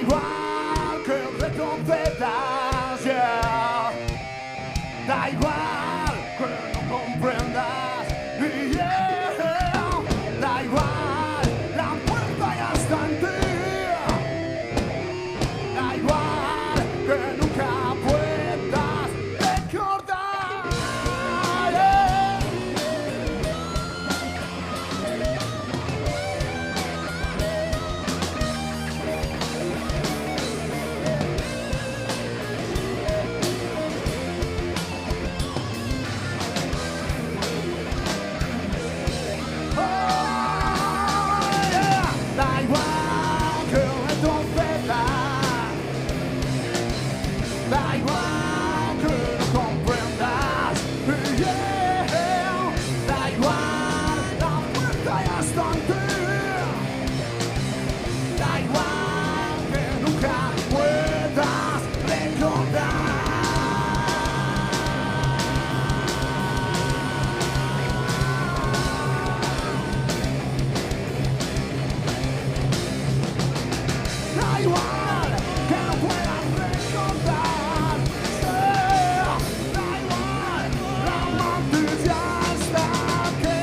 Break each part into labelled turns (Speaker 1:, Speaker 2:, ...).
Speaker 1: igual que retrocederas, yeah. Da igual que no comprendas, yeah. Da igual, la puerta ya está en ti. Da igual que nunca puedas recordar, yeah. Da igual que retrocederas, da igual que no comprendas, yeah. Da igual, la puerta ya está en ti. Da igual que nunca puedas recordar. Da igual que no puedas recordar, yeah. Da igual, la muerte ya está aquí.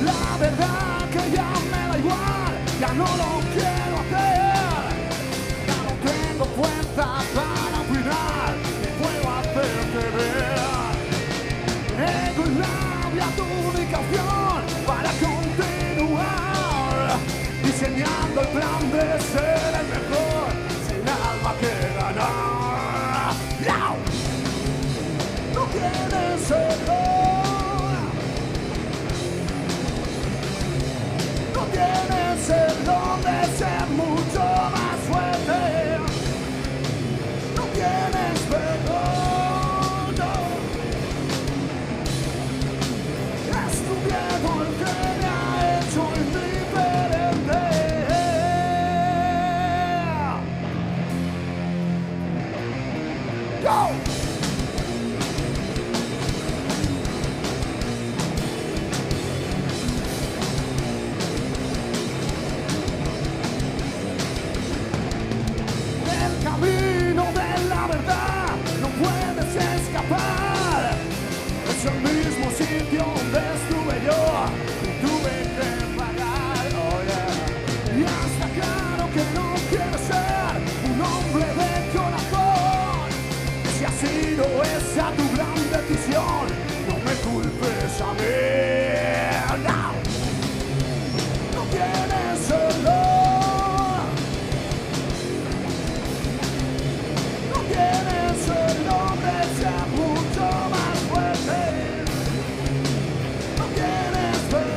Speaker 1: La verdad que ya me da igual, ya no lo quiero hacer. Ya no tengo fuerza para opinar, ni puedo hacerte ver. Ego y rabia, tu única opción para continuar, diseñando el plan de ser el mejor, sin alma que ganar. No, no tienes error, no tienes el don de ser mucho más fuerte, no tienes perdón, no. Es tu miedo el que me ha hecho indiferente. Go! Del camino de la verdad no puedes escapar. Es el mismo sitio donde estuve yo y tuve que pagar, oh yeah. Y hasta claro que no quieres ser un hombre de corazón. Si ha sido esa tu gran decisión, no me culpes a mí. No, no tienes error, no tienes el don de ser mucho más fuerte, no tienes perdón.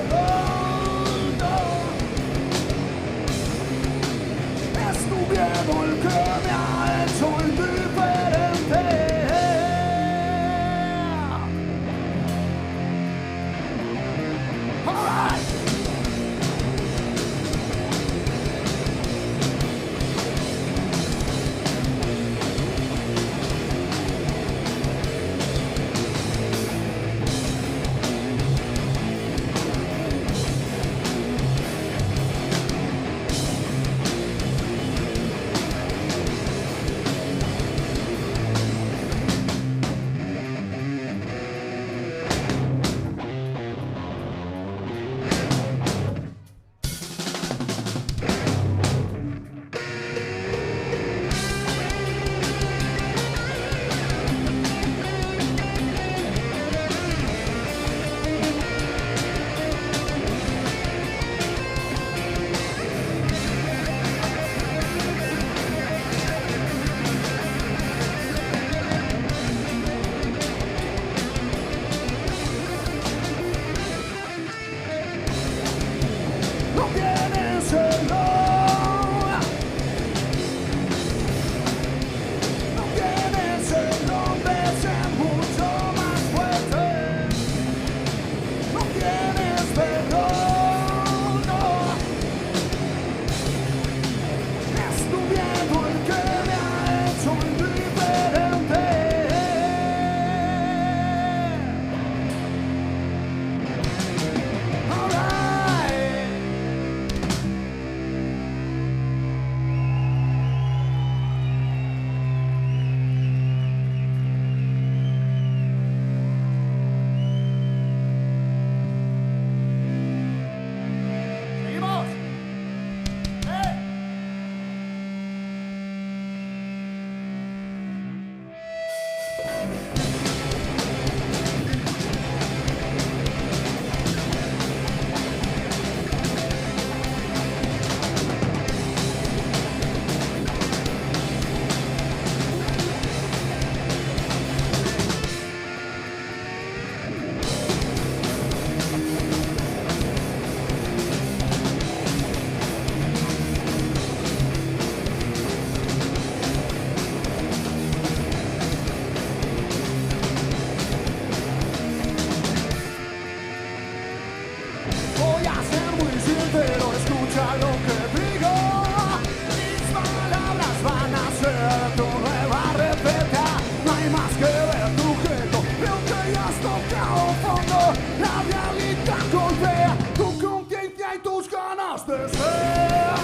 Speaker 1: tocado fondo, la realidad golpea tu conciencia y tus ganas de ser.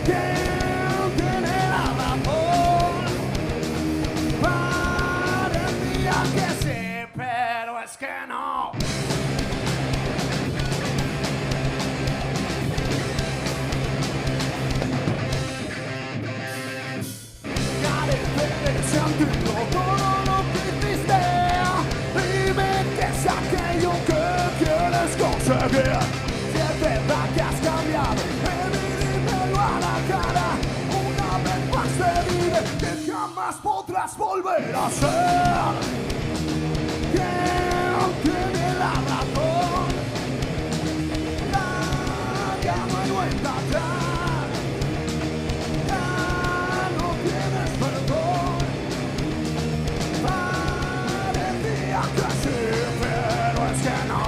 Speaker 1: ¿Quién tiene la razón? Parecía que sí, pero es que no. Carece de sentido todo lo que hiciste. Dime qué es aquello que quieres conseguir. Si es verdad que has cambiado, dímelo a la cara. Una vez más te diré que jamás podrás volver a ser. ¿Quién tiene la razón? Ya no hay vuelta atrás. Ya no tienes perdón. Parecía que sí, pero es que no.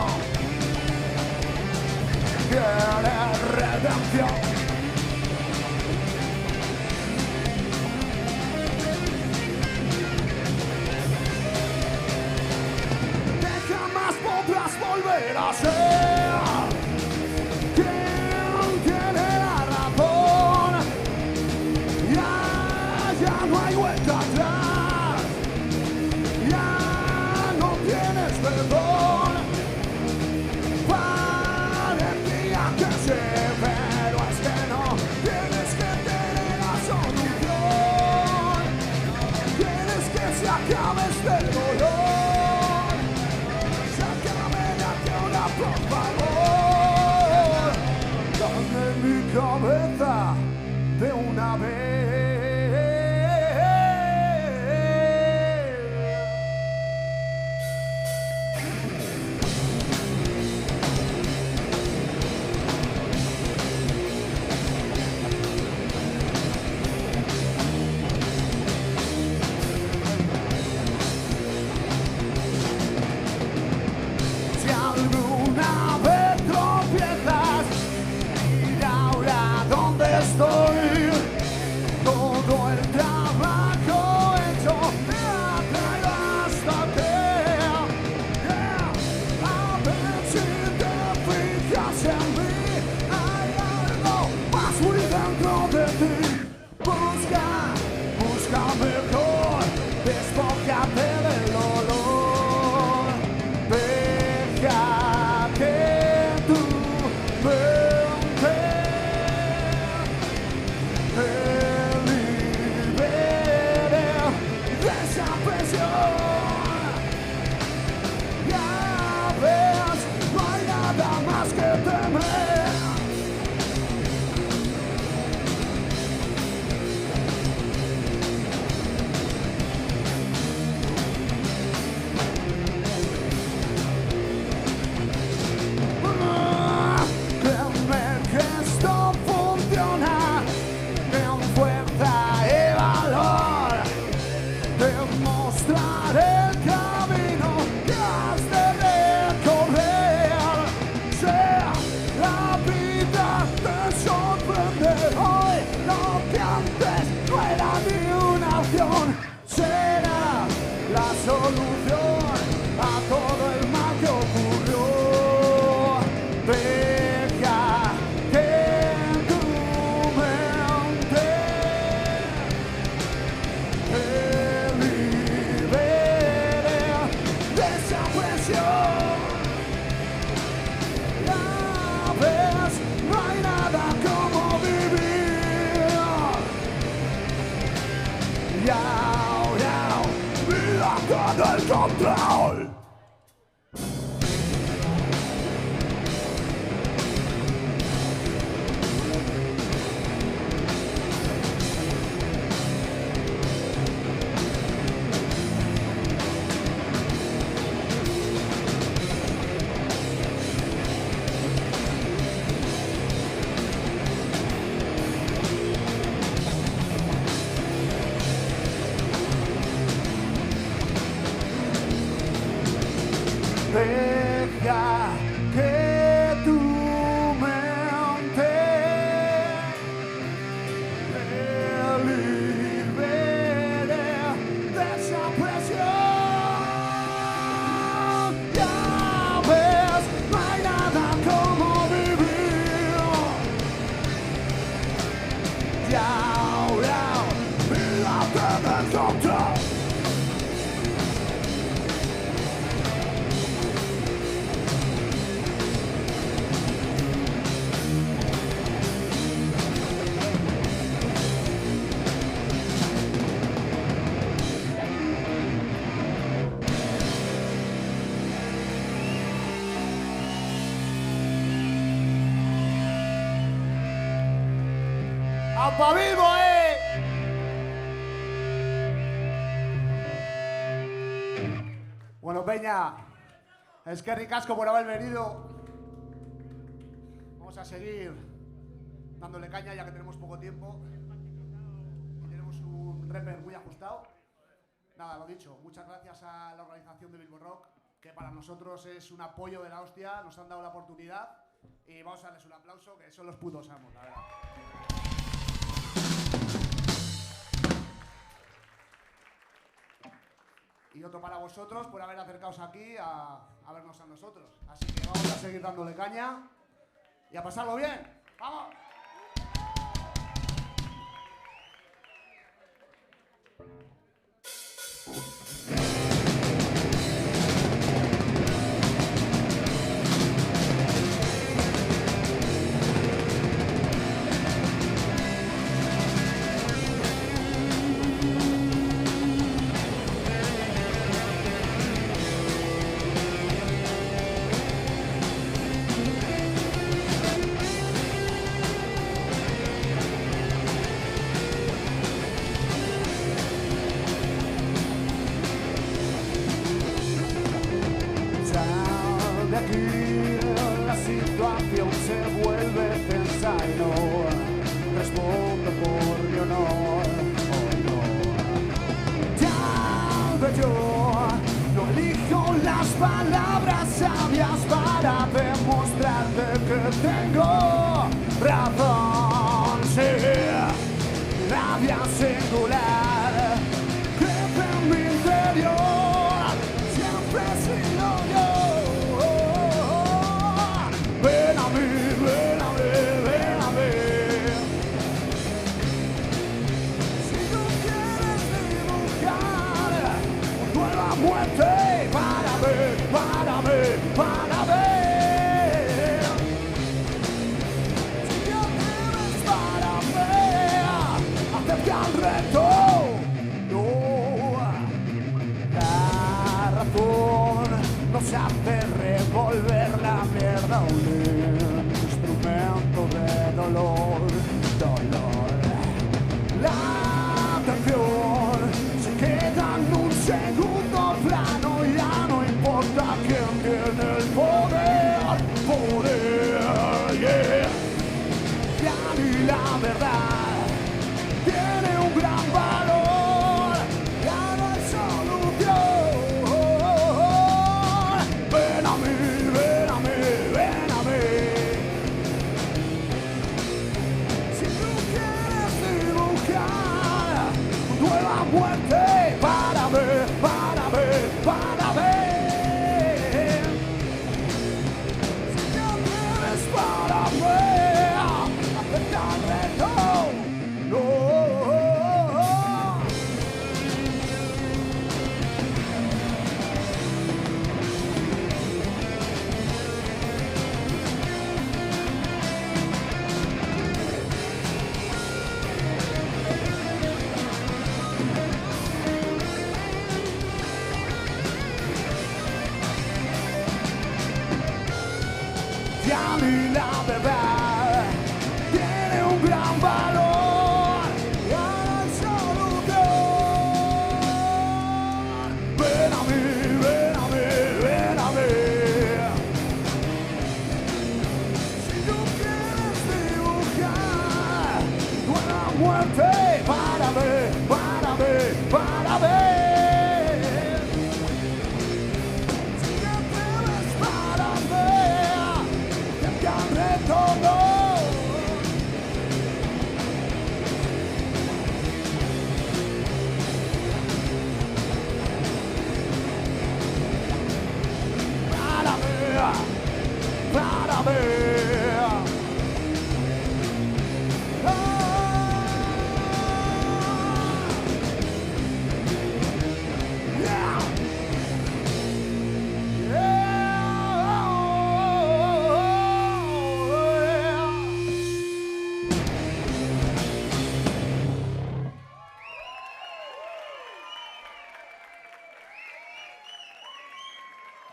Speaker 1: Quieres redención. Que jamás podrás volver a ser. ¿Quién tiene la razón? Ya no hay vuelta atrás. Ya no tienes perdón. Parecía que sí, pero es que no. Tienes que tener la solución. Tienes que se acabe este dolor. Se acabe ya que ahora, por favor. Dame mi cabeza de una vez. Si alguna vez tropiezas, mira ahora dónde estoy. Todo el trabajo hecho me ha traído hasta aquí. A ver si te fijas en mí. Hay algo más muy dentro de ti. Busca mejor, despójate del olor. Deja que tu mente te libere de esa presión. Ya ves, no hay nada más que temer. Créeme que esto funciona con fuerza y valor. Demostrar el camino que has de recorrer. Sea la vida te sorprende hoy. Lo que antes no era ni una opción será la solución a todo el mal que ocurrió. Deja que tu mente te libere de esa presión. Ya ves, no hay nada como vivir. Y ahora, mira con el control. Deja que tu mente te libere de esa presión. ¡Aupa Bilbo, Bueno, Peña, es que ricasco por haber venido. Vamos a seguir dándole caña ya que tenemos poco tiempo y tenemos un reper muy ajustado. Nada, lo dicho, muchas gracias a la organización de Bilbo Rock, que para nosotros es un apoyo de la hostia, nos han dado la oportunidad y vamos a darles un aplauso, que son los putos amos, la verdad. Y otro para vosotros por haber acercaos aquí a vernos a nosotros. Así que vamos a seguir dándole caña y a pasarlo bien. ¡Vamos!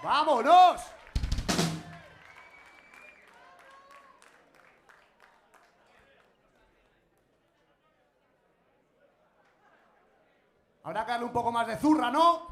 Speaker 1: ¡Vámonos! Habrá que darle un poco más de zurra, ¿no?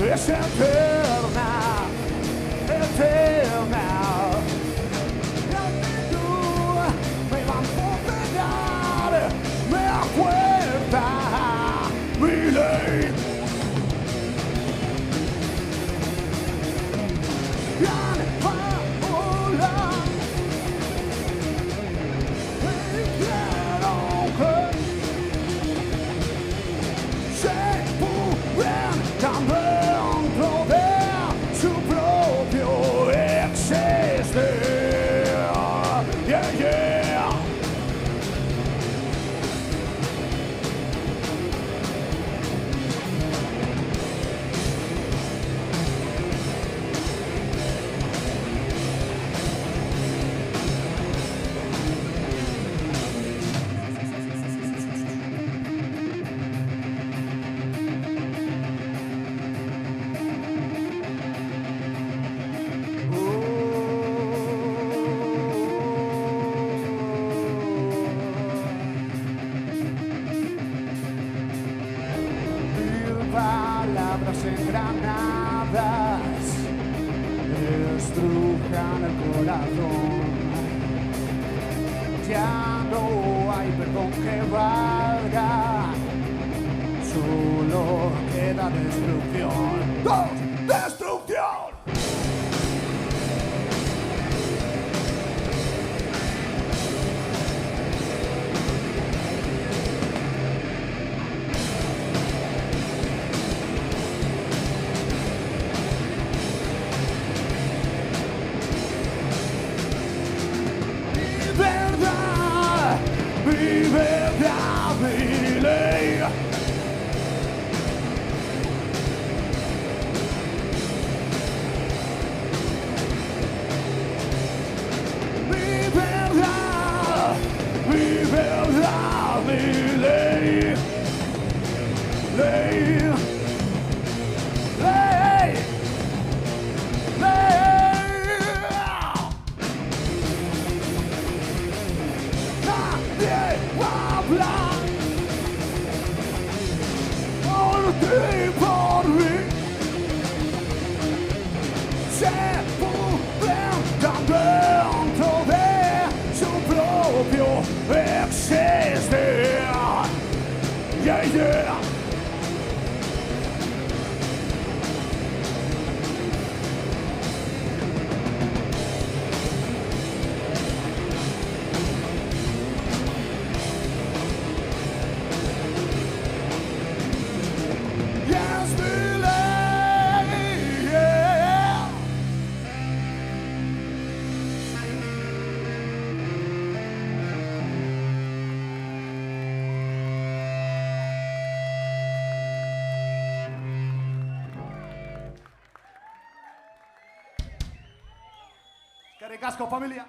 Speaker 1: Es eterna, eterna. Y tú me van a pegar, me acuerda mi ley. Engranadas estrujan el corazón. Ya no hay perdón que valga, solo queda destrucción. ¡Dos! ¡Destrucción! Mi verdad, mi ley. Mi verdad, mi verdad, mi ley. Ley. Ley. Ley. Por ti, por mí, se pudren dentro de su propio existir. Yeah, yeah. ¡Qué ricasco, familia!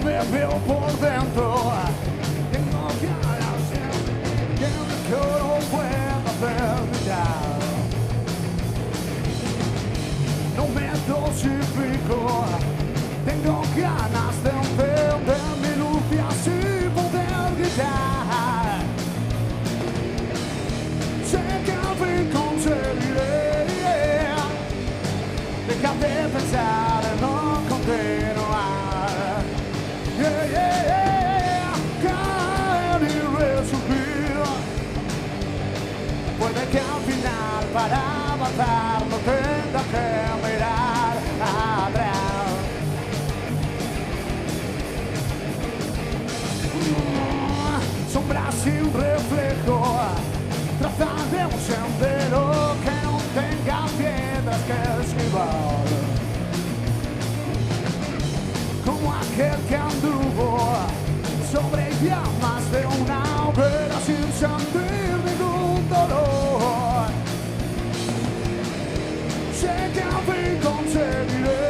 Speaker 1: me veo por dentro. Tengo ganas que no pueda terminar. No me dosifico. Tengo ganas de encender mi luz y así poder gritar. Sé que al fin conseguiré. Deja de pensar en no continuar. Yeah, yeah, yeah. Caer y resurgir. Puede que al final para avanzar no tenga que mirar atrás. Sombras sin reflejo. Trazaré un sendero que no tenga piedras que esquivar. Como aquel que anduvo sobre llamas de una hoguera sin sentir ningún dolor. Sé que al fin conseguiré.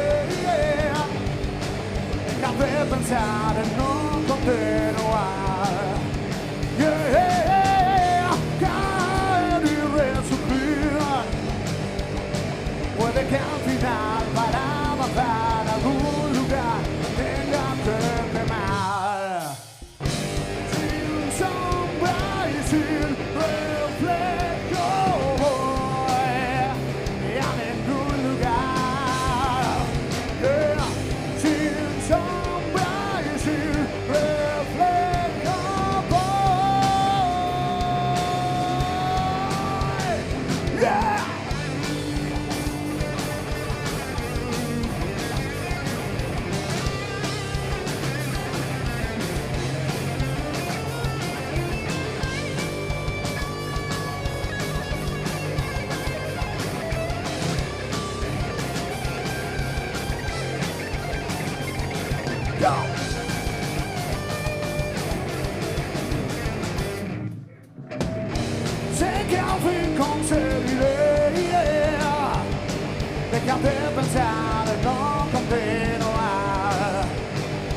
Speaker 1: Deja de pensar en no continuar. Yeah, caer y resurgir. Puede que al final para avanzar a algún lugar tenga que quemar. Sin sombra y sin reflejo voy a ningún lugar. Yeah. Sin sombra y sin reflejo voy. Yeah. Go. Sé que al fin conseguiré. Deja de pensar en no continuar.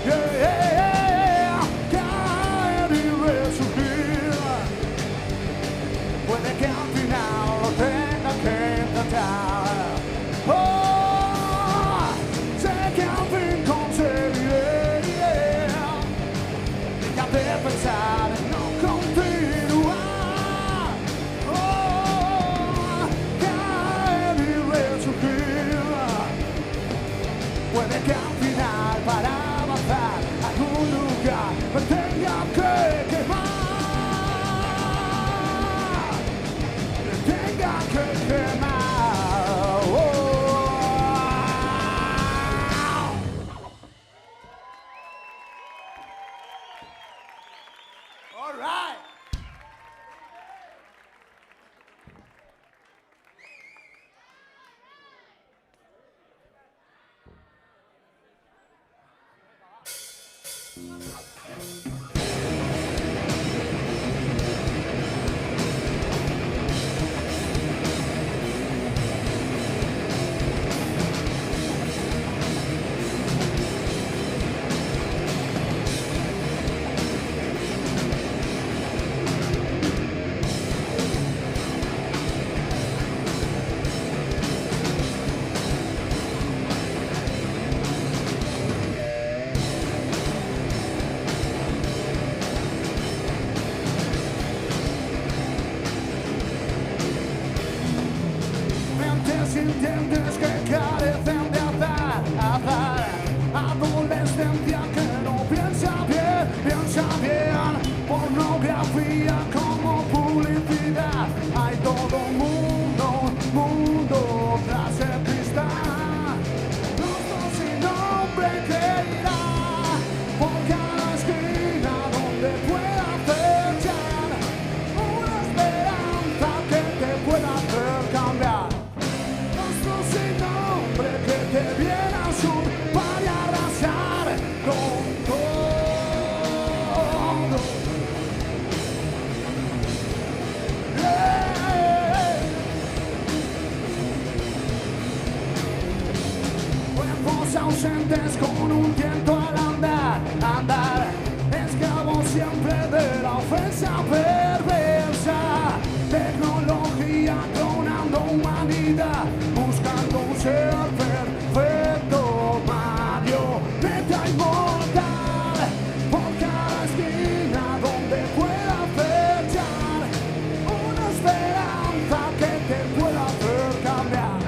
Speaker 1: Yeah, caer y resurgir. Puede que al final lo tenga que intentar. Oh, sé que al fin conseguiré. Deja de pensar en no continuar. Oh, caer y resurgir. Puede que al final para avanzar a algún lugar me tenga que quemar. Me tenga que quemar. Oh. All right. Sintientes que carecen de azar, adolescencia que no piensa bien, pornografía como publicidad, hay todo un mundo tras el cristal, rostros sin nombre que irá por cada esquina donde pueda fechar una esperanza que te pueda hacer cambiar. Sin nombre que te viene al sur para arrasar con todo. Cuerpos ausentes con un viento al andar, esa perversa tecnología clonando humanidad, buscando un ser perfecto, marioneta inmortal, por cada esquina donde pueda fechar una esperanza que te pueda hacer cambiar.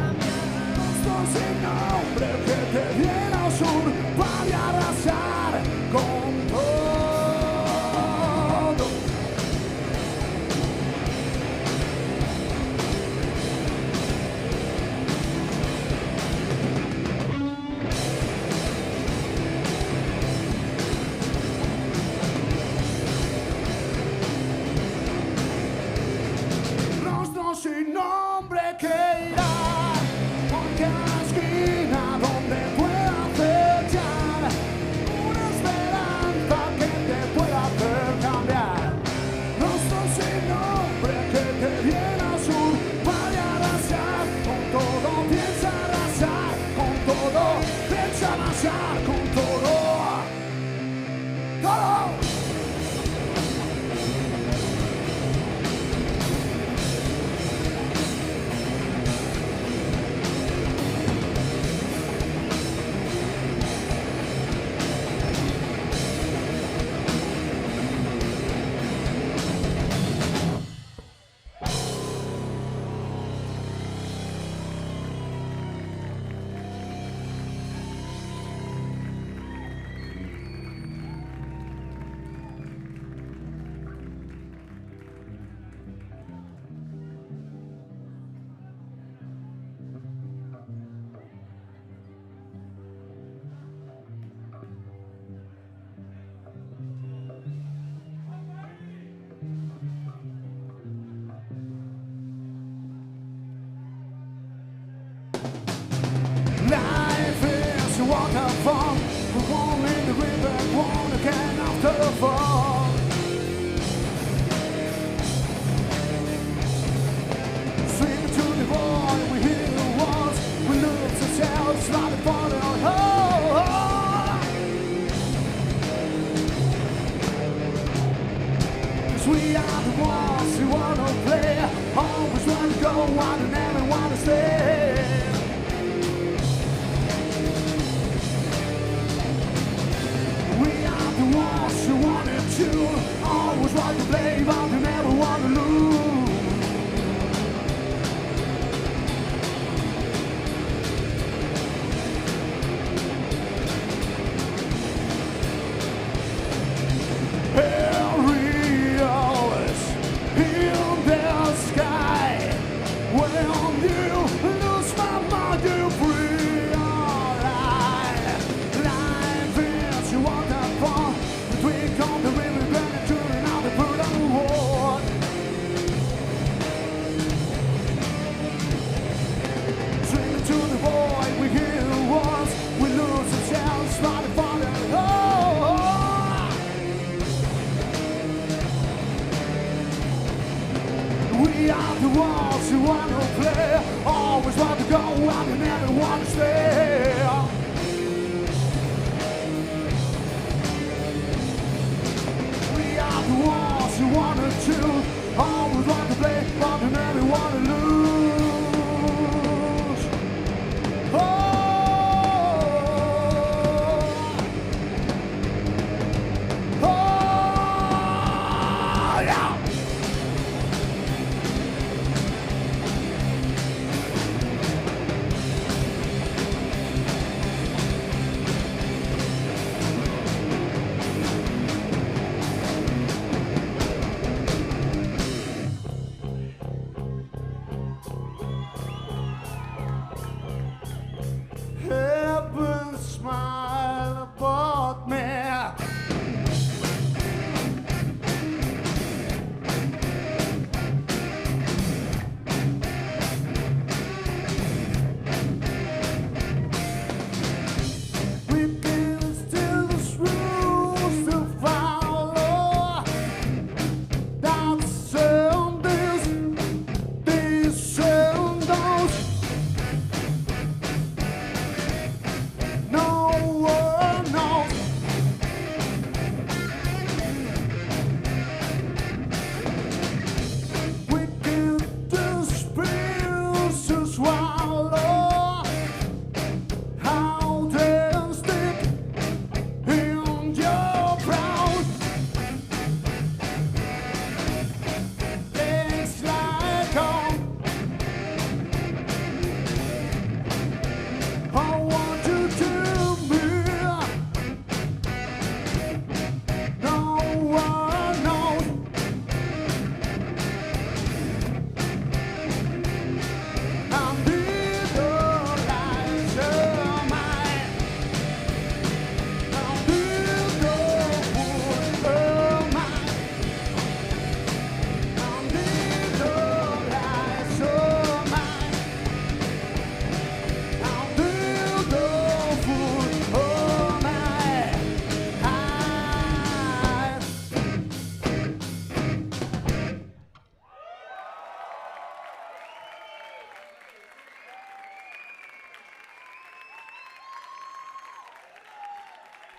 Speaker 1: Monstruo sin nombre que te viene a usurpar y arrasar con todo. Monstruo sin nombre que irá por cada esquina donde pueda fechar una esperanza que te pueda hacer cambiar. Monstruo sin nombre que te viene a usurpar y arrasar con todo, piensa arrasar con todo, piensa arrasar con todo. ¡Todo! Life is a waterfall, we won't in the river, won't again after the fall. Swim to the void, we hear the walls, we lose ourselves, right upon the hole. Cause we are the ones who wanna play, always wanna go, wanna never wanna stay. We are the ones who wanted to, always want to play, but we never want to lose. Ariel is in the sky. When you lose my mind, you free your life. Life is a waterfall, the drink on the river, burning to another put on the wall. Swimming to the void, we hear the walls, we lose ourselves, but the fall and we are the ones who want to play, always want to go and never want to stay. We are the ones who want to choose, always want to play, but we never want to lose. Oh, yeah.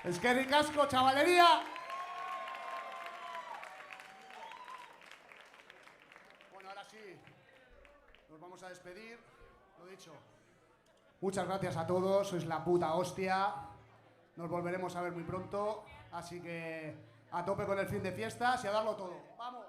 Speaker 1: Es que ricasco, chavalería. Bueno, ahora sí, nos vamos a despedir. Lo dicho, muchas gracias a todos, sois la puta hostia. Nos volveremos a ver muy pronto, así que a tope con el fin de fiestas y a darlo todo. ¡Vamos!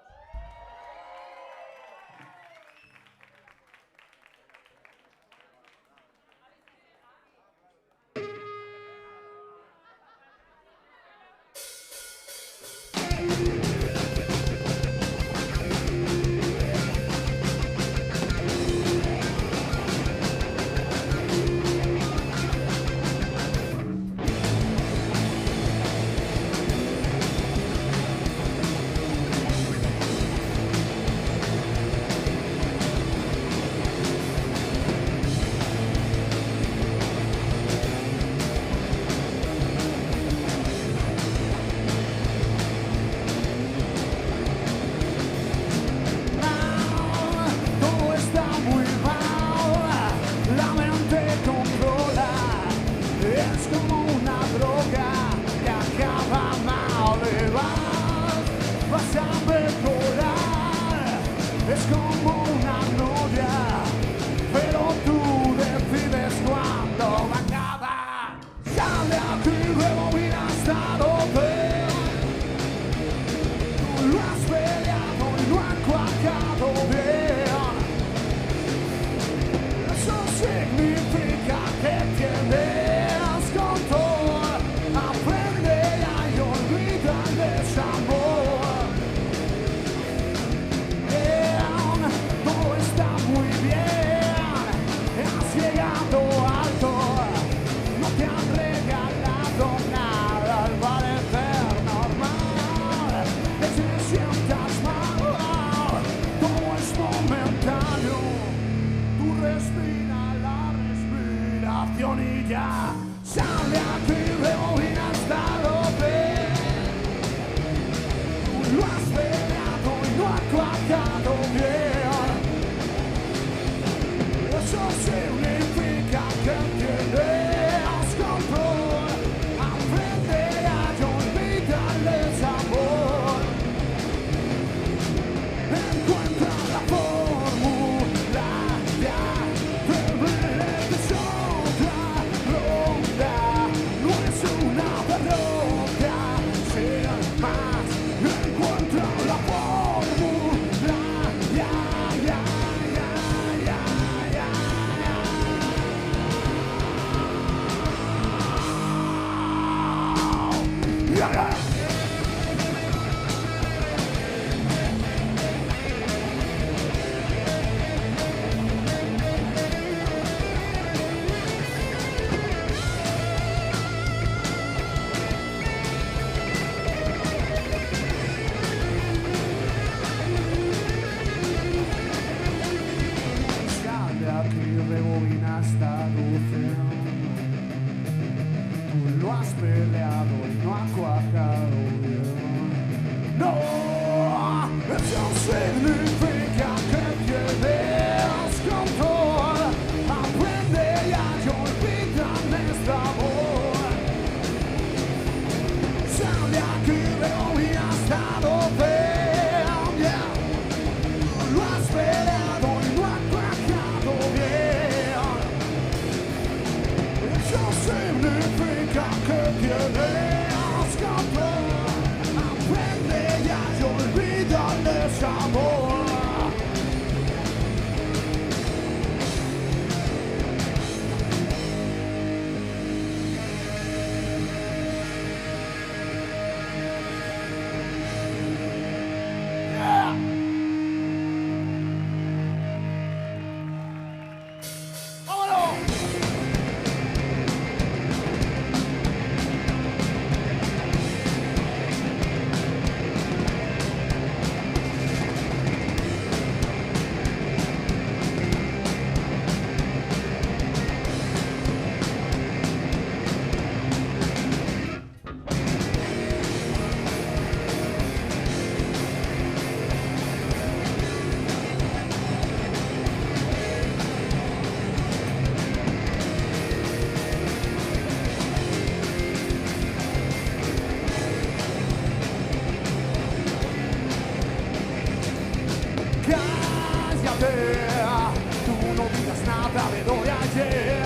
Speaker 1: Cómprate, tú no digas nada de lo de ayer.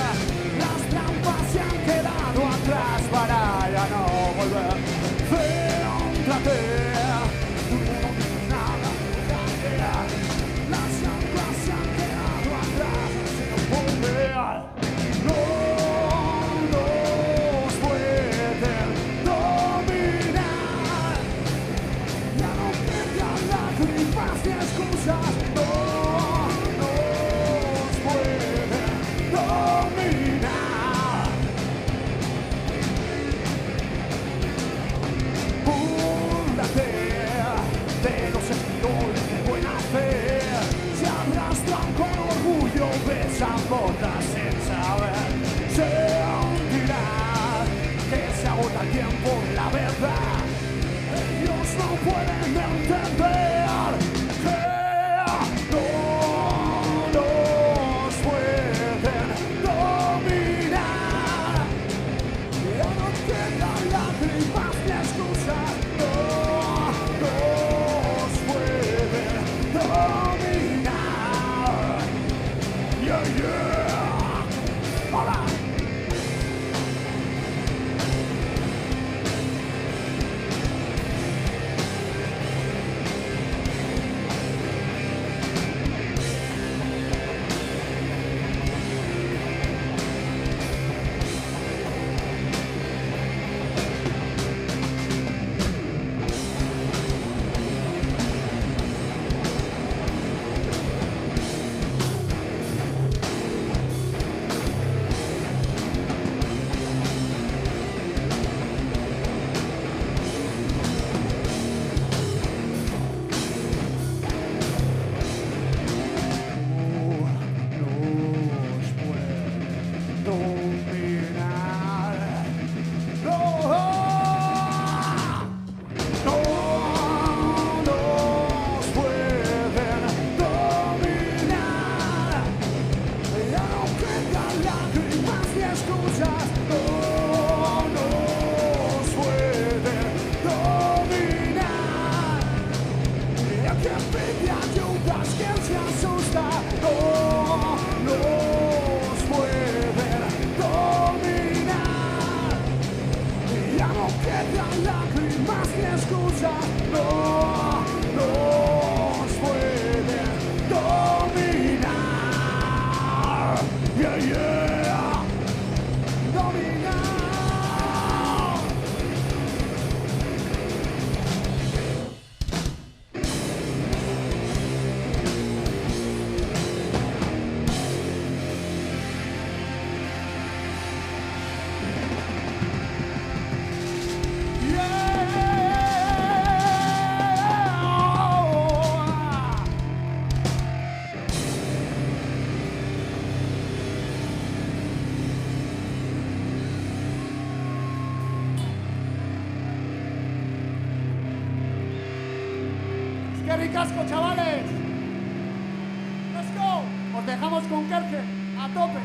Speaker 1: Las trampas se han quedado atrás para ya no volver. Cómprate, tú no digas nada de lo de ayer. Las trampas se han quedado atrás sin volver. No nos pueden dominar. Ya no quedan lágrimas ni excusas. No nos pueden dominar. Búrlate de los escritores de buena fe. Se arrastran con orgullo, besan botas sin saber. Se hundirá que se agota el tiempo de la verdad. Ellos no pueden entender que no nos pueden dominar. Ya no quedan lágrimas ni excusas. No nos pueden dominar. Yeah, yeah. Hola. ¡Qué ricasco, chavales! ¡Let's go! Os dejamos con Kerke, a tope.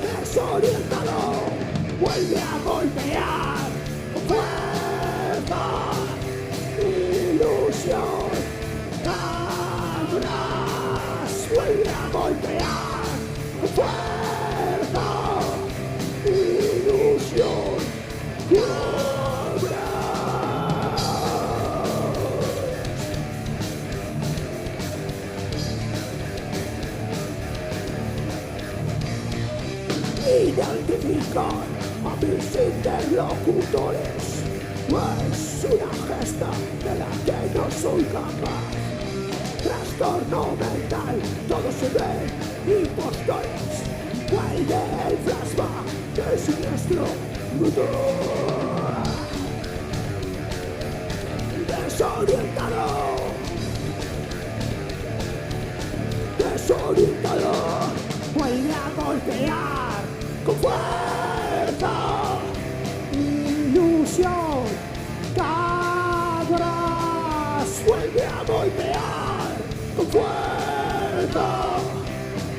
Speaker 1: Desorientado, vuelve a golpear con fuerza, ilusión, atrás, vuelve a golpear con fuerza, ilusión, identificar a mis interlocutores es una gesta de la que no soy capaz. Trastorno mental, todo se ve, impostores, vuelve el flashback del siniestro desorientado, desorientado, vuelve a golpear con fuerza, ilusión, cabras, vuelve a golpear con fuerza,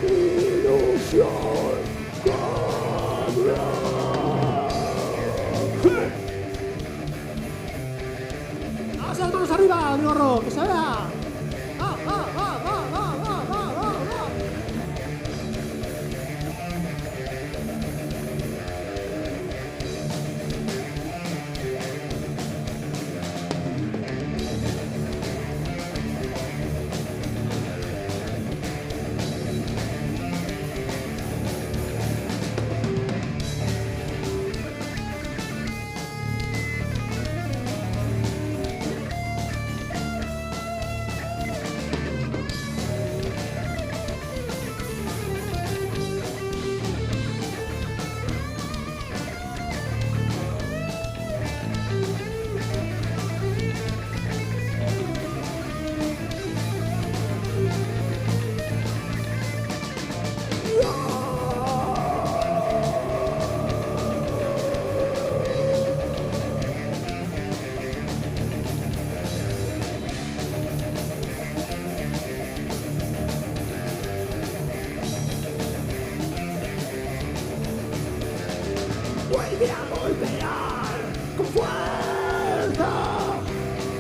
Speaker 1: ilusión, cabras. ¡Haz las manos arriba, mi gorro, que se vea! Vuelve a golpear con fuerza,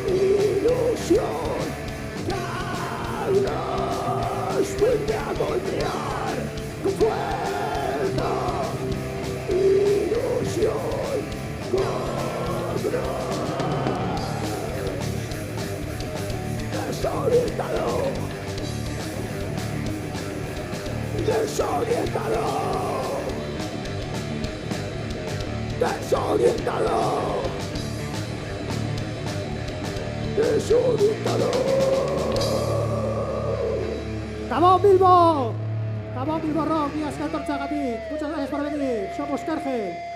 Speaker 1: ilusión, cabras, vuelve a golpear con fuerza, ilusión, cabras, desorientado, desorientado, desorientado, desorientado. ¡Cabón Bilbo! ¡Cabón Bilbo Rock! ¡Días 14 Agatik! Muchas gracias por venir. Somos Kerge.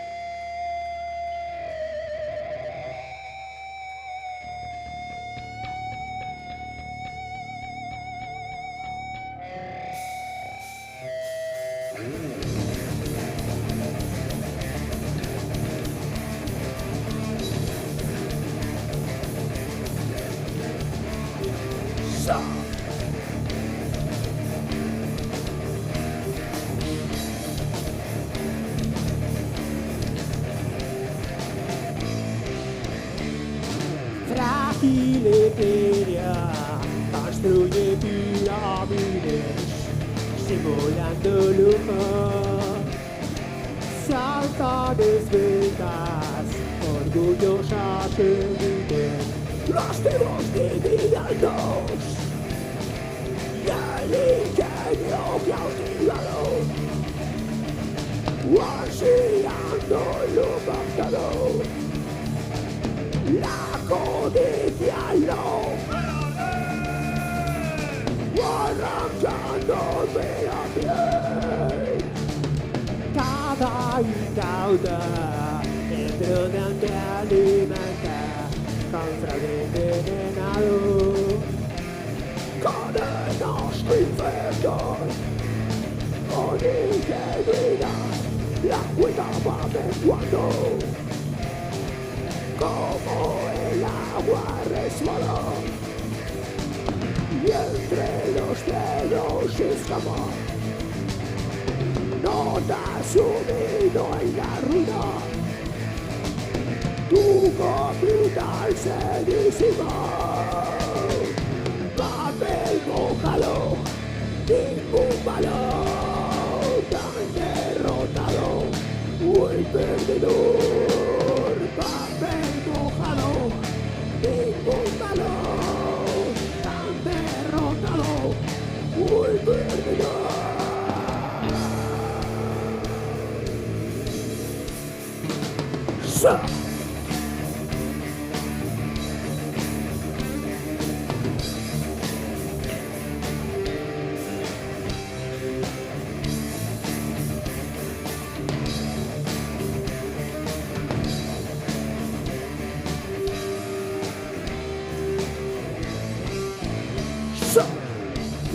Speaker 1: Frágil etérea, construye pirámides, simulando lujo. Salta desventas, orgullosa se viven. Los dedos dividan dos y el ingenio cautivado, ansiando lo pactado, la codicia lo arrancándome la piel. Cada incauta tratan de alimentar con fraude envenenado. Cadenas infectan con ingenuidad, la cuenta va menguando como el agua resbala y entre los dedos escapa. Notas sumido en la ruina, tu capital se disipa. Papel mojado, ningún valor, tan derrotado o el perdedor. Papel mojado, ningún valor, tan derrotado o el perdedor.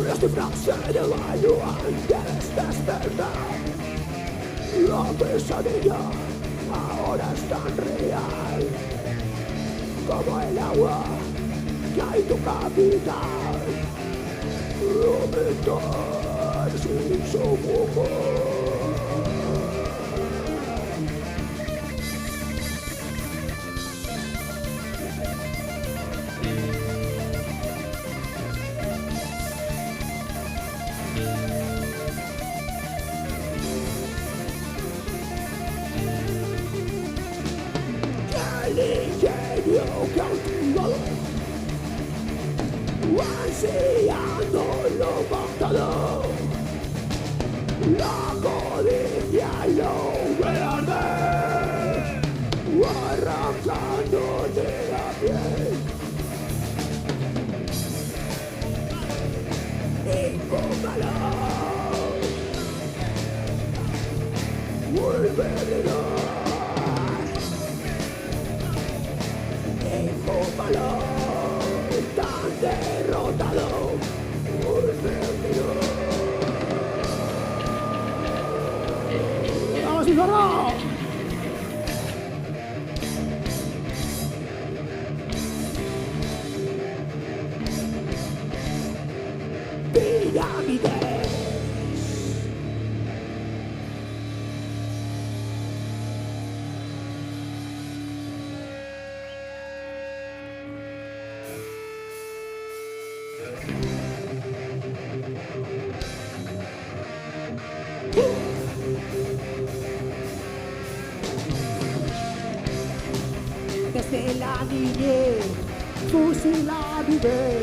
Speaker 1: Las cifras se devalúan, debes despertar. La pesadilla ahora es tan real como el agua que hay tu capital. Lamentar sin sofocar. El ingenio cautivado, ansiando lo pactado, la codicia lo verde, arrancándote la piel. Invócalo, vuélvelo. Invócalo, tan derrotado por perdido. ¡Vamos, Izorro! Pirámides. Desde la niñez, fusila vive,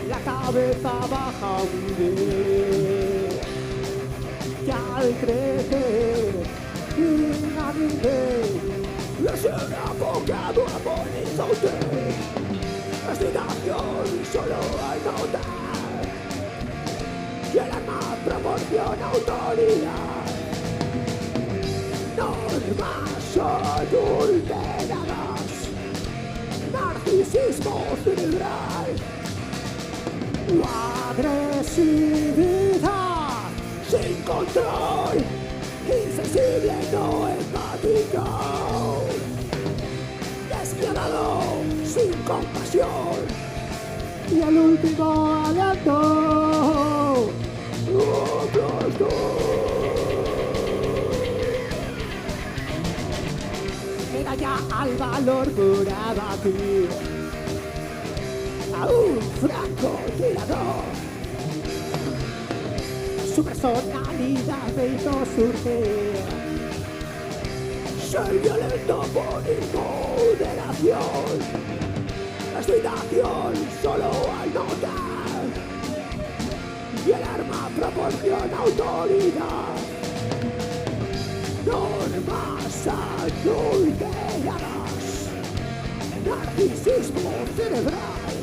Speaker 1: la cabeza baja vive. Y al crecer, inanimé, es un abogado agonizante. Excitación solo al notar que el alma proporciona autoridad. Normas adulteradas, narcisismo cerebral, agresividad sin control, insensible no empático, despiadado sin compasión y el último aliento. Otros medalla al valor por abatir a un francotirador. Su personalidad me hizo surgir. Soy violento por inmoderación. Excitación solo al notar y el arma proporciona autoridad. Normas adulteradas, narcisismo cerebral,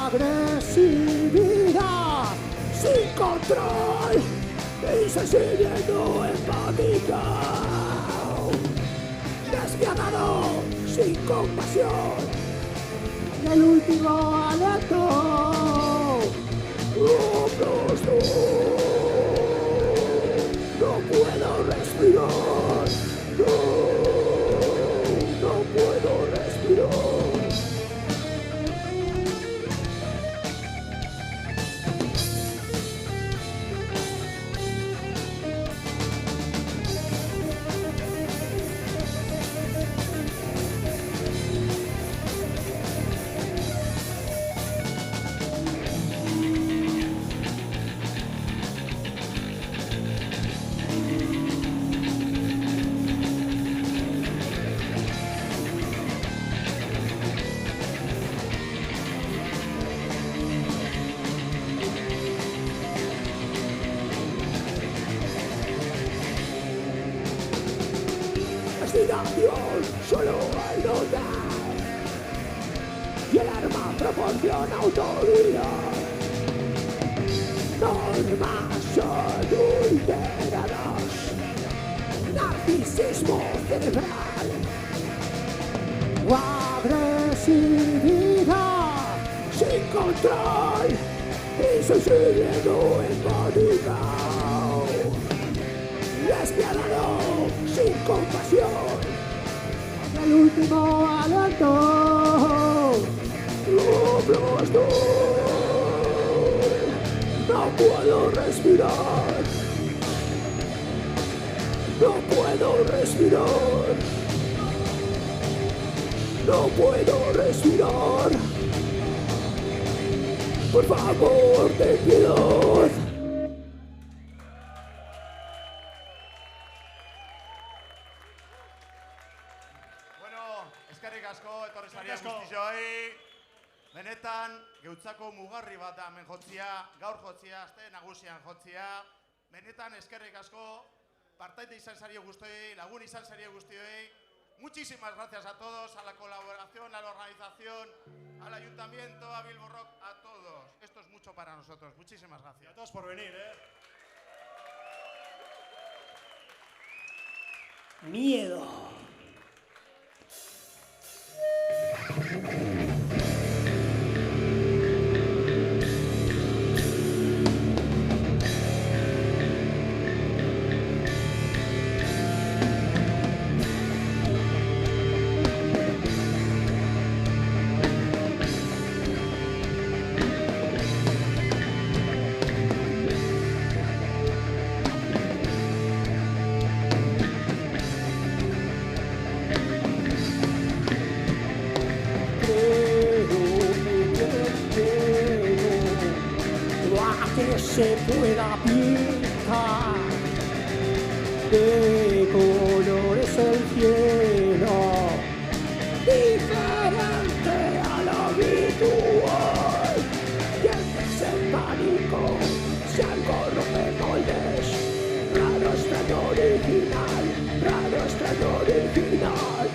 Speaker 1: agresividad sin control y se sigue no empática. Despiadado sin compasión y el último aliento. No puedo respirar. No puedo respirar. Excitación solo al notar y el arma proporciona autoridad. Normas adulteradas, narcisismo cerebral, agresividad sin control y suicidio empática. Despiadado sin compasión, el último aliento. No puedo respirar. No puedo respirar. No puedo respirar. Por favor, ten piedad.
Speaker 2: Eskerrik asko, etorri zaria guztioi. Benetan, geutzako mugarri bat da hemen jotzia, gaur jotzia, aste nagusian jotzia. Benetan, eskerrik asko, partaide izan zario guztioi, lagun izan zario guztioi. Muchísimas gracias a todos, a la colaboración, a la organización, al ayuntamiento, a Bilbo Rock, a todos. Esto es mucho para nosotros. Muchísimas gracias.
Speaker 3: Y a todos por venir,
Speaker 1: Miedo. Se pueda pintar de colores el cielo, diferente a lo habitual. Sientes el pánico, si algo rompe moldes. Raro, extraño, original, raro, extraño, original.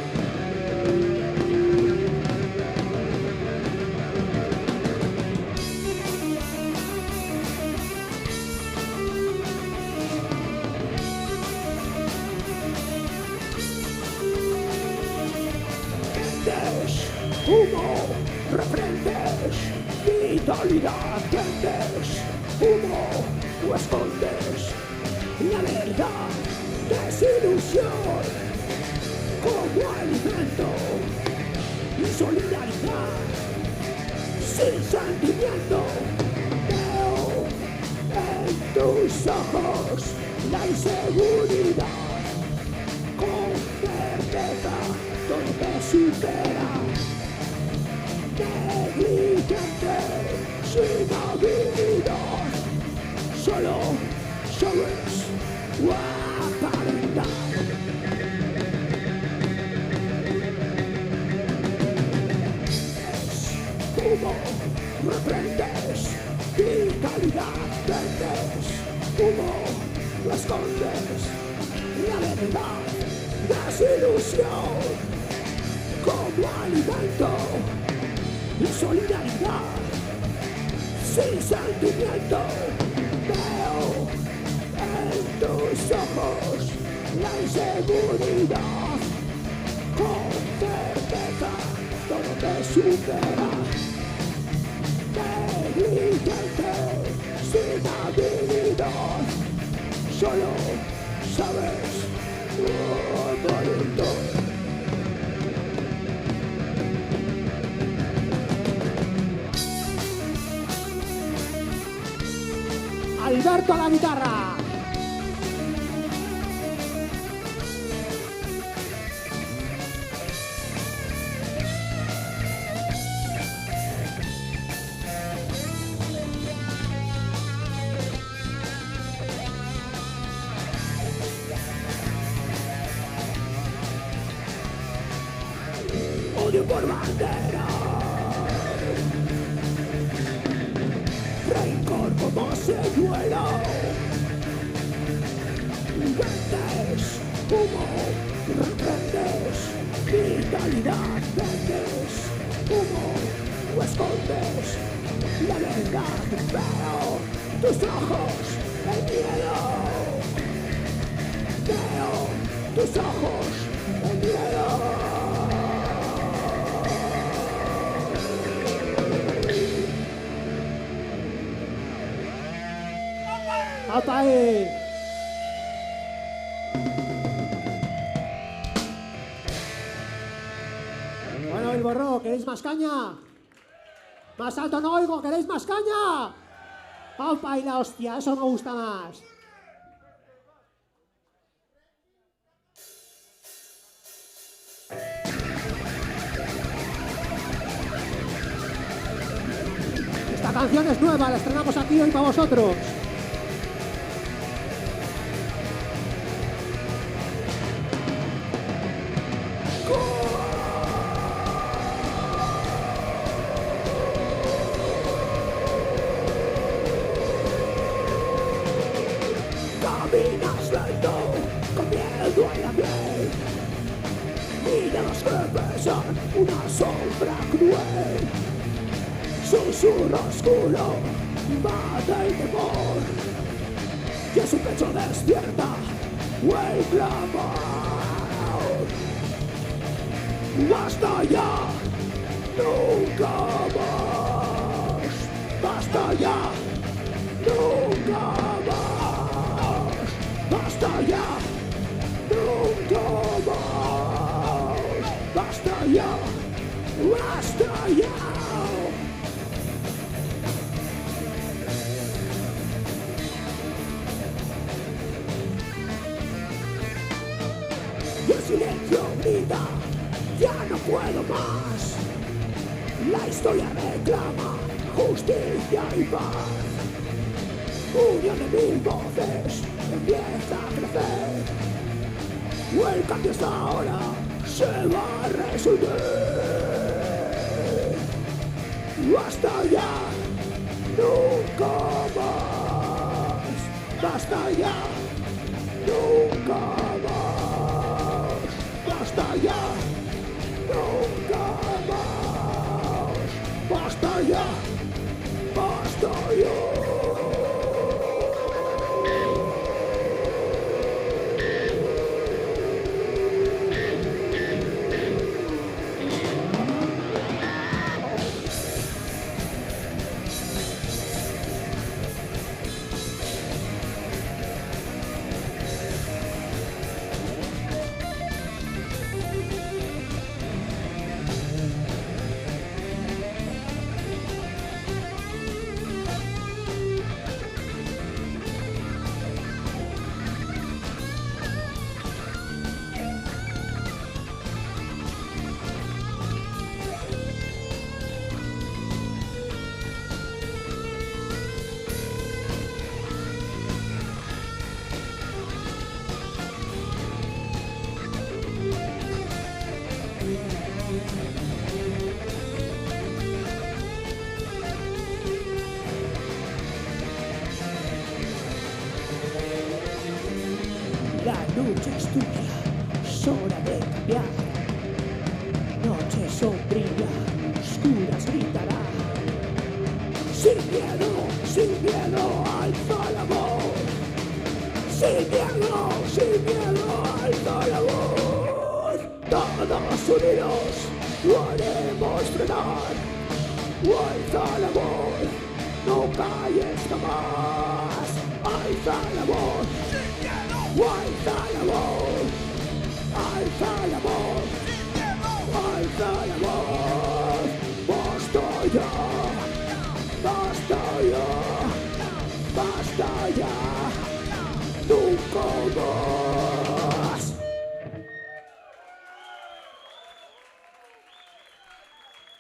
Speaker 1: Humo, reprentes, vitalidad, sientes. Humo, tú escondes la verdad, desilusión como alimento y solidaridad sin sentimiento. Veo en tus ojos la inseguridad, con certeza todo te supera. Negligente, sin habilidad, solo sabes aparentar. la verdad, desilusión, como alimento y solidaridad, sin sentimiento. Veo en tus ojos la inseguridad, con certeza todo te supera. Negligente, sin habilidad, solo sabes morirte. Alberto a la guitarra. Odio por bandera, rencor como señuelo. Vendes humo, reprendes vitalidad. Vendes humo o escondes la verdad. Veo tus ojos el miedo. Veo tus ojos el miedo. ¡Hasta ahí! Bueno, el borro, ¿queréis más caña? Más alto no oigo, ¿queréis más caña? ¡Opa y la hostia! Eso me gusta más. Esta canción es nueva, la estrenamos aquí hoy para vosotros. Caminas lento, con miedo en la piel. Miradas que pesan, una sombra cruel. Susurro oscuro, mata el temor. Y en su pecho despierta el clamor. Basta ya, nunca más. Basta ya, nunca más. Basta ya, nunca más. Basta ya, basta ya. Y el silencio grita, ya no puedo más. La historia reclama justicia y paz. Unión de mil voces empieza a crecer. El cambio hasta ahora se va a resolver. Basta ya, nunca más. Basta ya, nunca más. Basta ya, nunca más. Basta ya, basta ya.
Speaker 3: La lucha es tuya, es hora de cambiar. Noche sombría, oscuras gritará. Sin miedo, alza la voz. Sin miedo, alza la voz. Todos unidos, lo haremos frenar. Alza la voz, no calles jamás. Alza la voz, alza la voz, alza la voz, alza la voz. Basta ya, basta ya, basta ya, nunca más.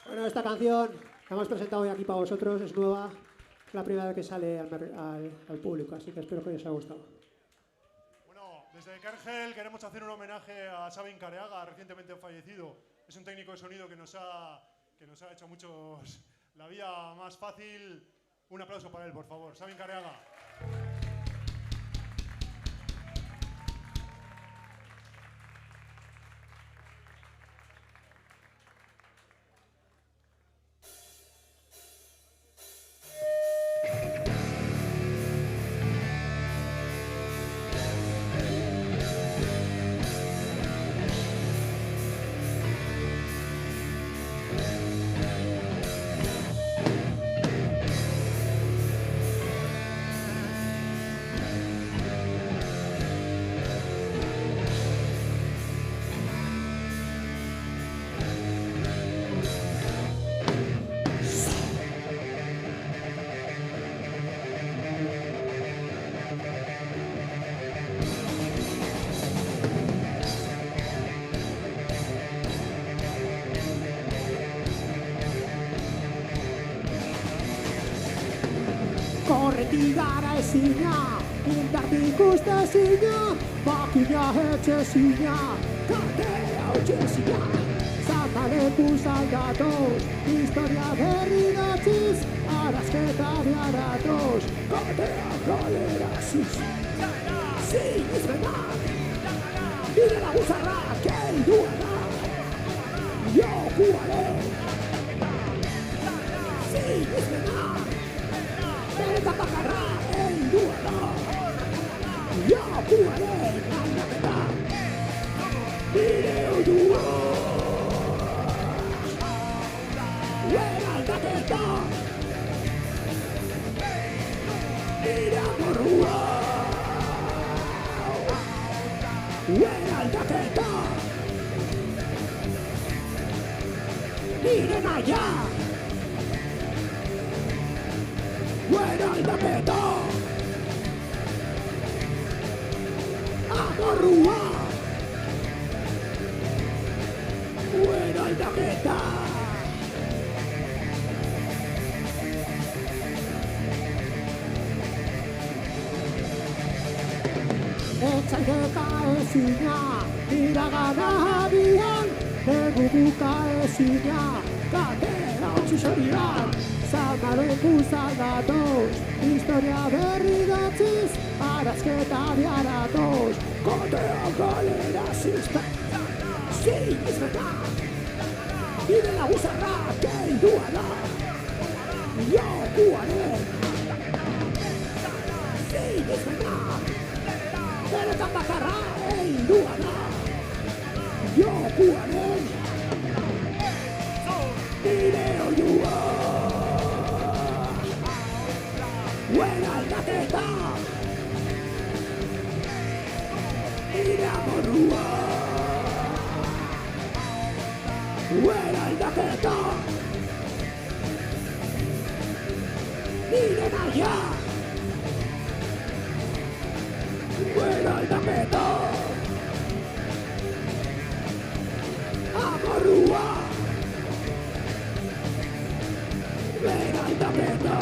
Speaker 3: Bueno, esta canción la hemos presentado hoy aquí para vosotros, es nueva, es la primera vez que sale al público, así que espero que os haya gustado.
Speaker 4: Bueno, desde Kergel queremos hacer un homenaje a Sabin Careaga, recientemente fallecido. Es un técnico de sonido que nos ha hecho la vida más fácil. Un aplauso para él, por favor. Sabin Careaga.
Speaker 3: Korretigara ezina, indartik ustezina, makina etxezina, kartea utxezina. Zapaleku zaldatoz, historia berri datziz, arazketa biaratoz, kartea galeraziz. Sinizmenak, nire laguzarrak helduena, jokuaren. Sinizmenak, benetan bakarra helduena, jokuaren aldaketa, nire odua. Aldaketa, nire amorrua. Aldaketa, nire naia. Aldaketa, amorrua. Aldaketa. Etzaideka ezina, iragana abian, egubuka ezina, katea otxusorian. Zapaleku zaldatoz, historia berri datziz, arazketa biaratoz, katea galeraziz. Sinizmenak, nire laguzarrak helduena, jokuaren. Sinizmenak, benetan bakarra helduena, jokuaren. Nire oiua. Aldaketa, nire amorrua. Aldaketa, nire naia. Aldaketa, amorrua. Aldaketa.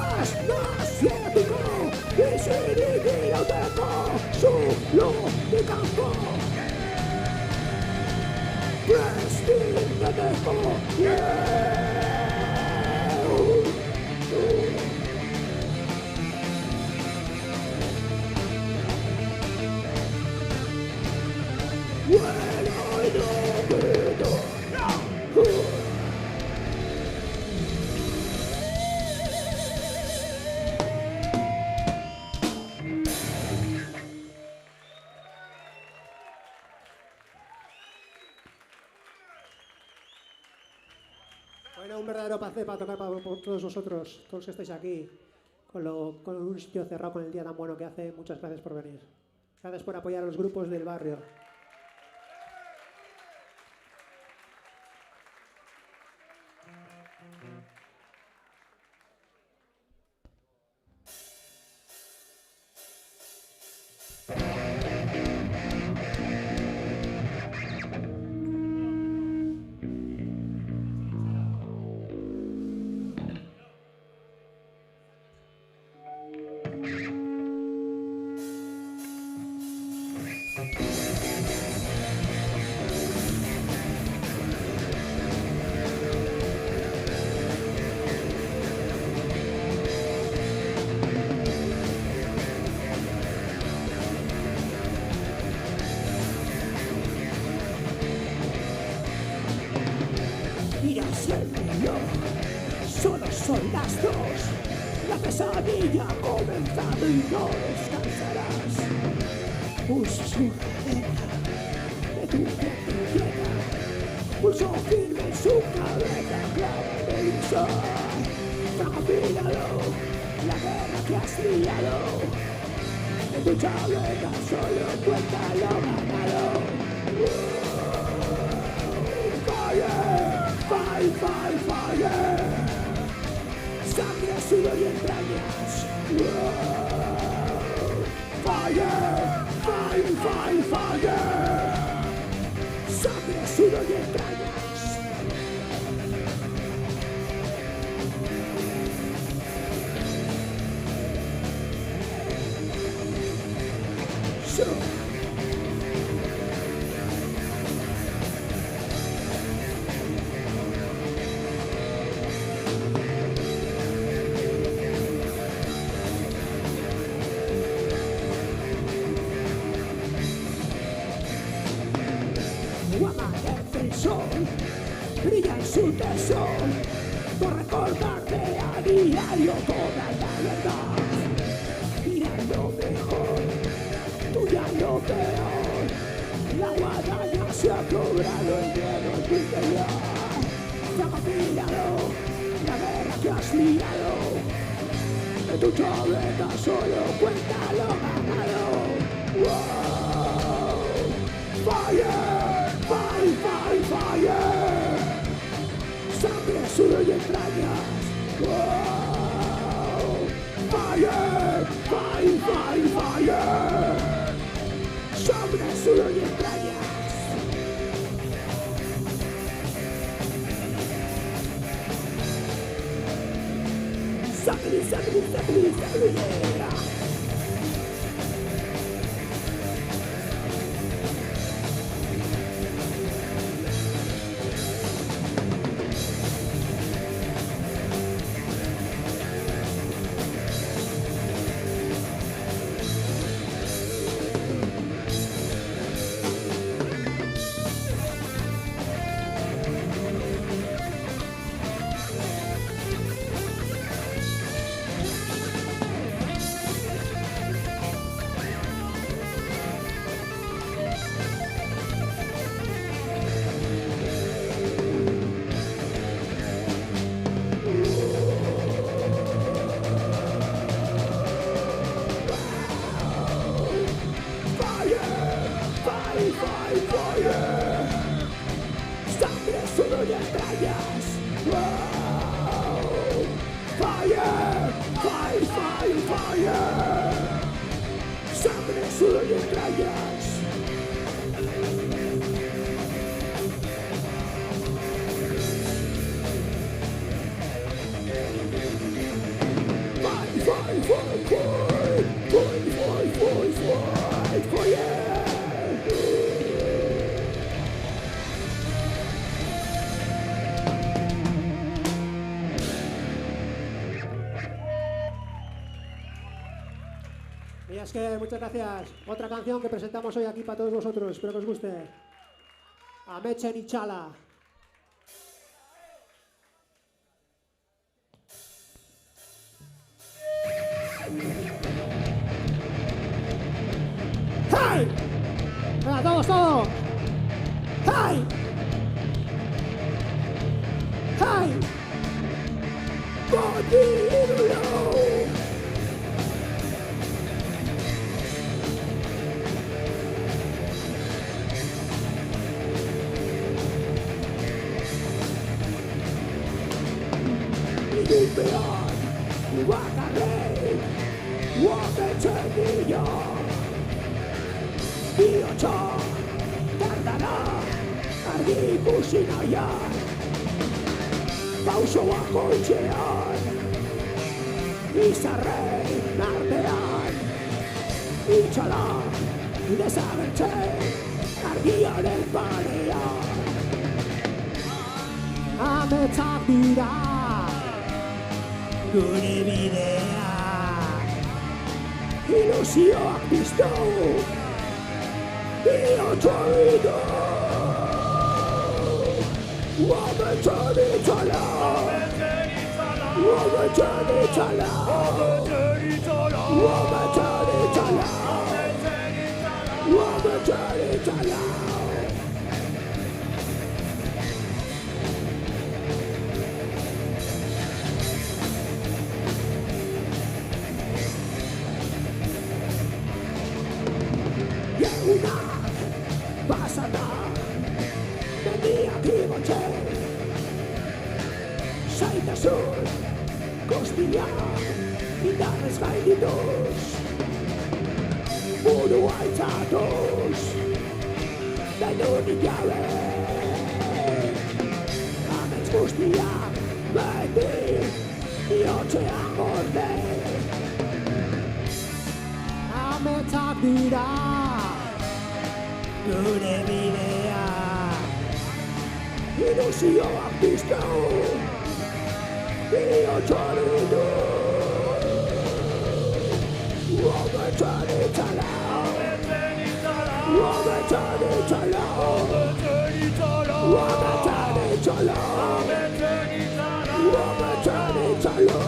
Speaker 3: más asiático y sin biblioteca, solo de campo. Prestige de dejo, Bueno, un verdadero placer para tocar para todos vosotros, todos los que estáis aquí, con un sitio cerrado, con el día tan bueno que hace. Muchas gracias por venir. Gracias por apoyar a los grupos del barrio. Solo son las 2, la pesadilla ha comenzado y no descansarás. Un susurradera de tu piedra, pulso firme en su cabeza, clave de ilusión. Míralo, la guerra que has liado, en tu chableta solo cuenta lo ganado. Fire, fire, fire. Sangre, sudor y entrañas. Fire, fire, fire, fire. Sangre, sudor y entrañas. Brilla en su tesón por recordarte a diario toda la verdad. Mira lo mejor, tuya lo peor. La guadaña se ha cobrado el miedo en tu interior. Míralo, la guerra que has liado, en tu chableta solo cuenta lo ganado. Wow. Fire, fire, fire, fire. Sangre, sudor y entrañas. Wow. Fire, fire, fire, fire. Sangre, sudor y entrañas. Sangre, sangre, sangre, sangre, yeah. for you. Y es que muchas gracias. Otra canción que presentamos hoy aquí para todos vosotros. Espero que os guste. Ametsen y Chala. ¡Hey! Venga, todos. ¡Hey! ¡Hey! ¡Bonito! Beyond Wakare, Wametenio, Biocha, Tardana, Argi Kusinaya, Pauso Akoitzean, Izarre, Nartean, Itxala, Desagertzen, Argiaren parean. Ametsak dira gure bidea, ilusioak piztu, bihotza ditu. Ametsen itzala, ametsen itzala, ametsen itzala, ametsen itzala. Pasada, mendiak igotzen, zaitasun, guztiak, indarrez gaindituz, burua itzatuz, denunik jabe, amets guztiak, beti, bihotzean gorde. Ametsak dira gure bidea, ilusioak piztu, bihotza ditu. Ametsen itzala, ametsen itzala, ametsen itzala, ametsen itzala, ametsen itzala.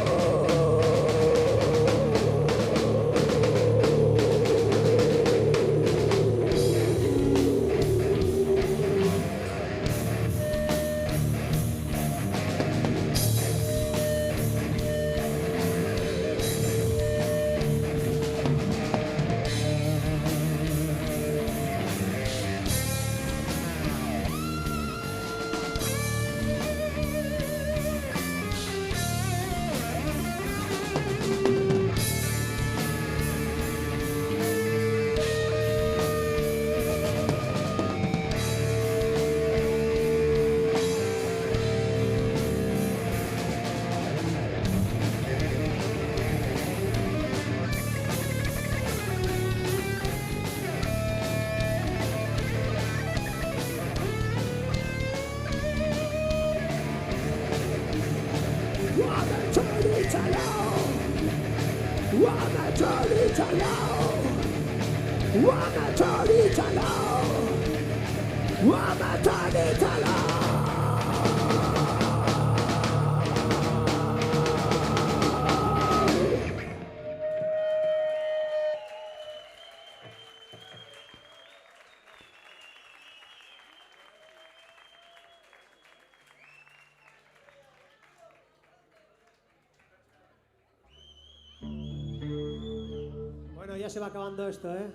Speaker 3: Bueno, ya se va acabando esto, ¿eh?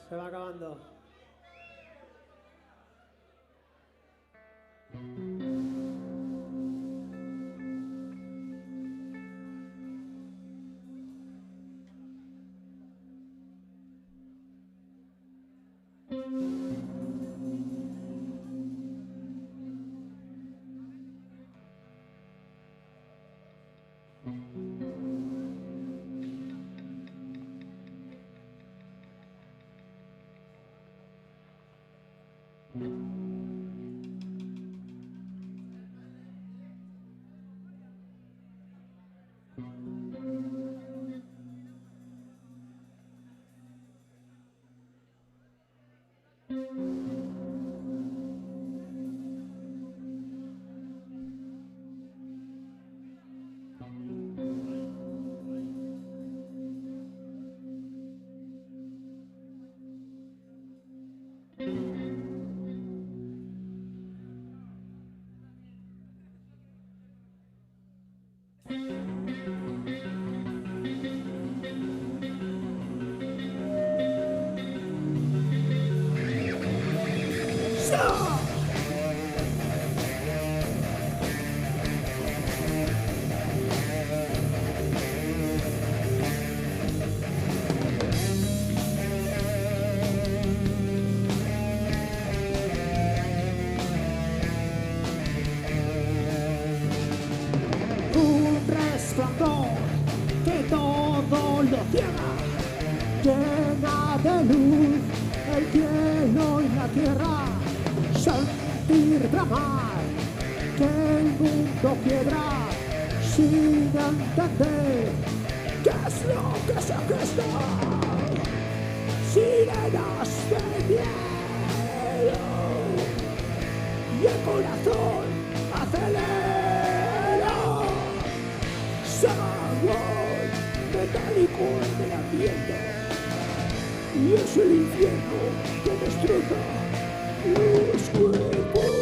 Speaker 3: Se va acabando. ciega, llena de luz el cielo y la tierra, sentir tramar que el mundo quiebra sin entender qué es lo que se gesta. Sirenas del cielo y el corazón acelera, sabor metálico en el ambiente, y es el infierno que destroza los cuerpos.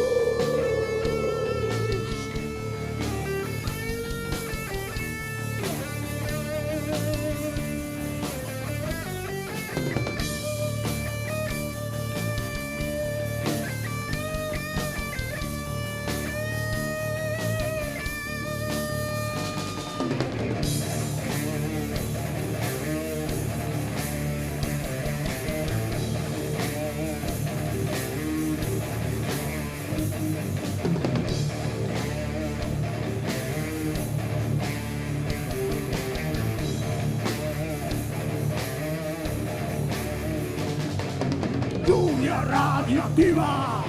Speaker 3: Lluvia radioactiva,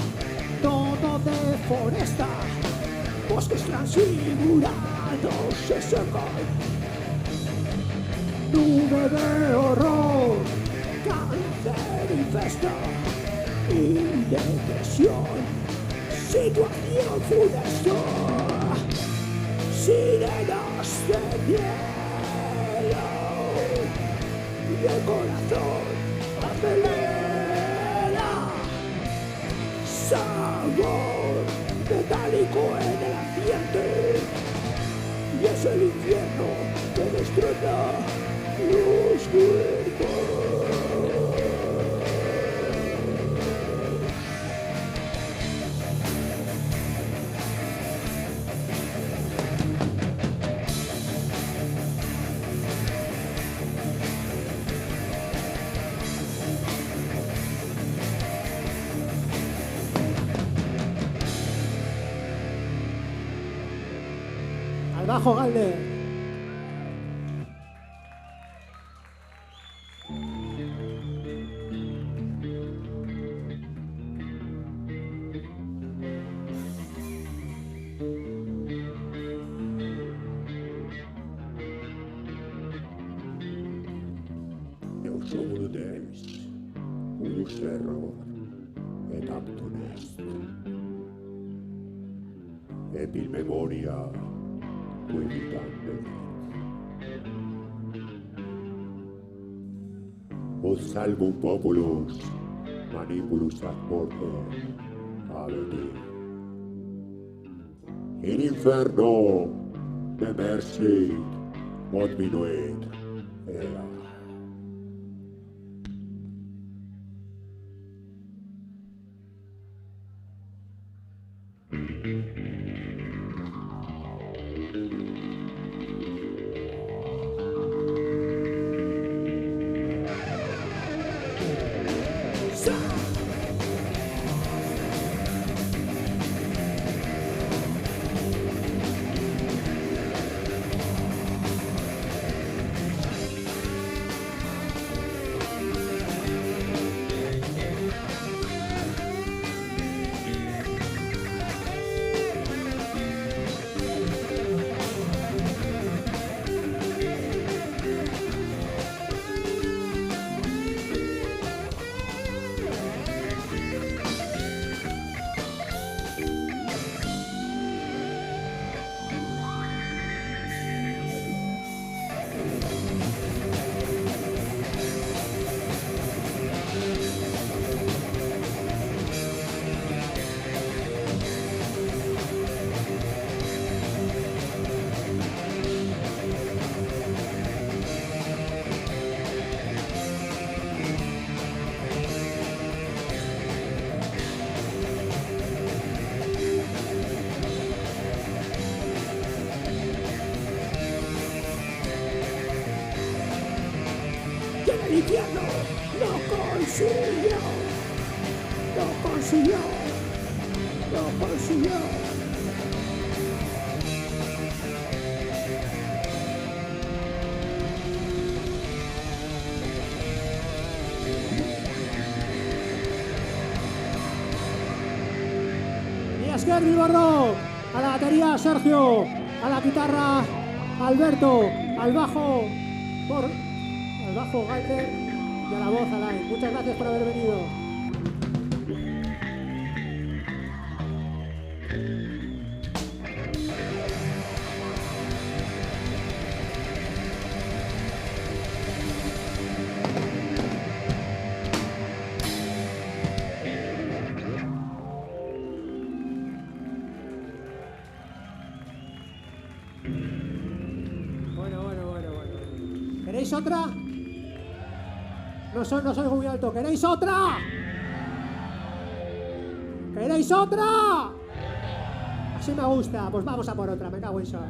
Speaker 3: todo deforesta, bosques transfigurados se secan, nube de horror, cáncer infesta y depresión, situación funesta, sirenas del cielo y el corazón acelera. Sabor metálico en el ambiente, y es el infierno que destroza los cuerpos. Al bajo, Galde.
Speaker 5: Eu sou Ludens, terror et aptum est. Et in memoria quivitandum. Os salvum populus manipulus ad morte avedi. In inferno demersit mod minuit ea.
Speaker 3: El infierno lo consiguió, lo consiguió, lo consiguió.
Speaker 6: Esker Bilbordo, a la batería Sergio, a la guitarra Alberto, al bajo Galter y a la voz Alain. Muchas gracias por haber venido. ¿Queréis otra? No soy muy alto. ¿Queréis otra? ¿Queréis otra? Así me gusta. Pues vamos a por otra. Me cago en sos.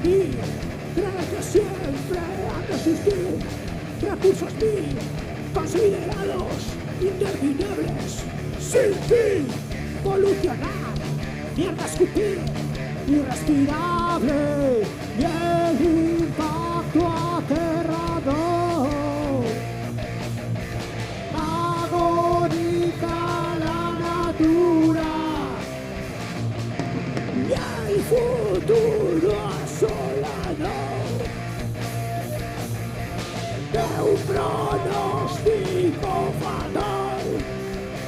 Speaker 6: Creer que siempre han de existir recursos mil considerados interminables, sin fin, polucionar, mierda escupir, irrespirable y el impacto aterrador. Agónica la natura y el futuro asolado de un pronóstico fatal,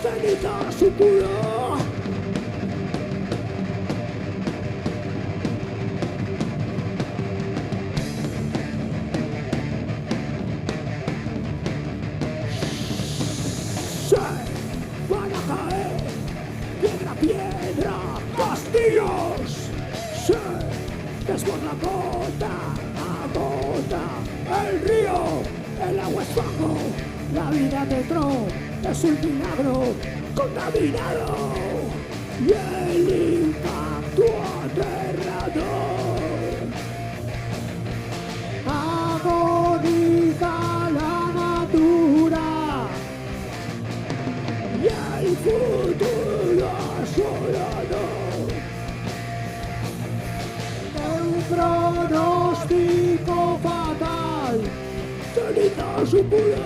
Speaker 6: cenita su puro. Se van a caer piedra a piedra castillos. Se desborda gota a gota el río, el agua es fango, la vida dentro es un milagro contaminado y el impacto aterrador agoniza la natura y el futuro asolado. Un pronóstico fatal, cenita su pura.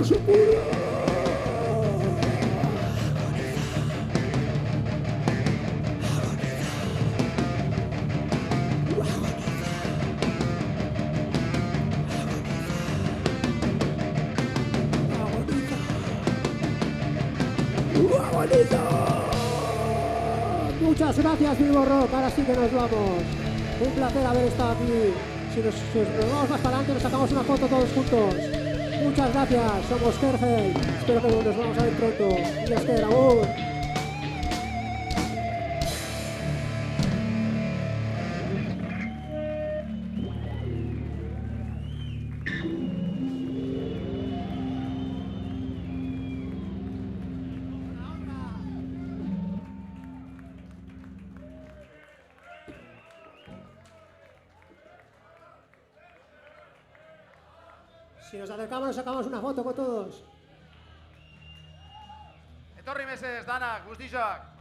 Speaker 3: se pudre.
Speaker 6: Muchas gracias, Bilbo Rock. Ahora sí que nos vamos. Un placer haber estado aquí. Si nos vamos más para adelante, nos sacamos una foto todos juntos. Muchas gracias. Somos Kergel. Espero que nos vamos a ver pronto. Y es que Raúl. Si nos acercamos, nos sacamos una foto con todos.
Speaker 2: Etorri mesedez, danak, guztiak.